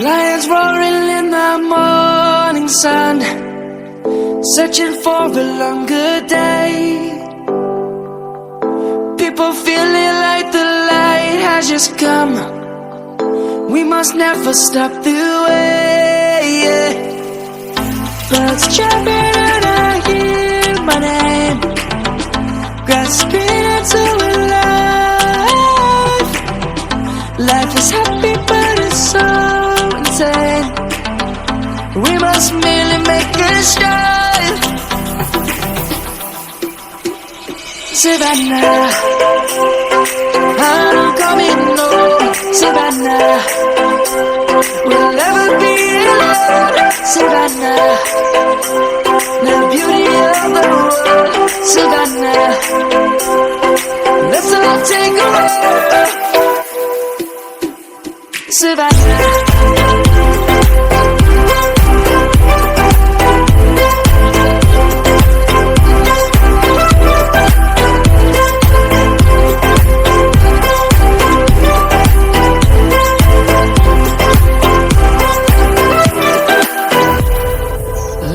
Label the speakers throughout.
Speaker 1: Lions roaring in the morning sun, searching for a longer day. People feeling like the light has just come. We must never stop the way. Birds chirping and I hear my name, grasping into a life. Life is happy but it's so insane. We must merely make a start. Savannah, I'm coming home. Savannah, we'll never be alone. Savannah, the beauty of the world. Savannah, let's all take a walk. Savannah,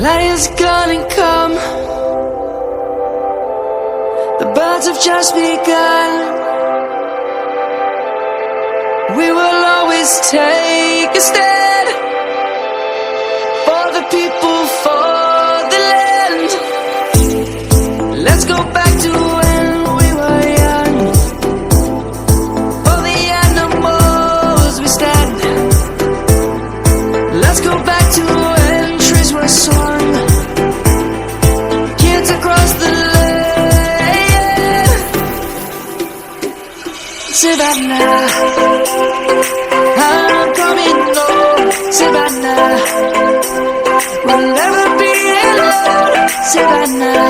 Speaker 1: light is gonna come. The birds have just begun. We will always take a stand for the people, for the land. Let's go back to when we were young. For the animals we stand. Let's go back to when trees were swung, kids across the land. Savannah, I'm coming home. Savannah, we'll never be alone. Savannah,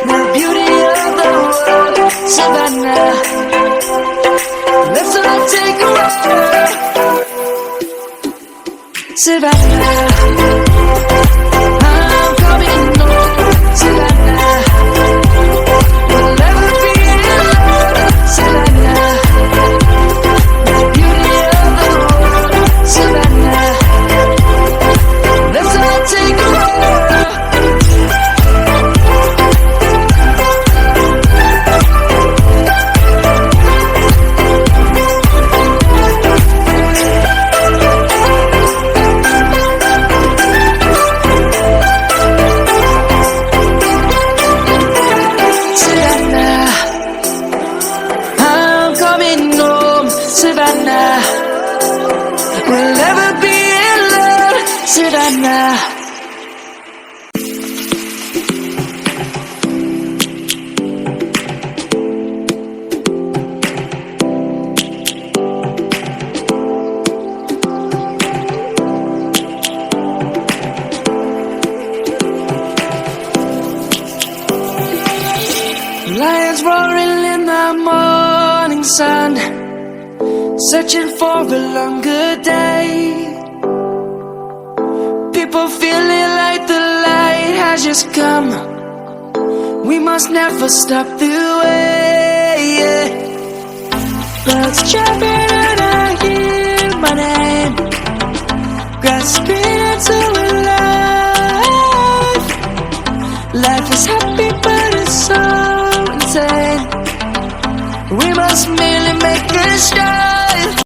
Speaker 1: the beauty of the world. Savannah, let's all take a walk. Savannah, I'm coming home. Savannah, we'll never be alone. Savannah, the beauty of the world. Savannah, let's all take a walk. Savannah, we'll never be alone. Savannah. Lions roaring in the morning sun, searching for a longer day. People feeling like the light has just come. We must never stop the way. Birds chirping and I hear my name, grasping into a life. Life is happy but it's so insane. We must merely make a start.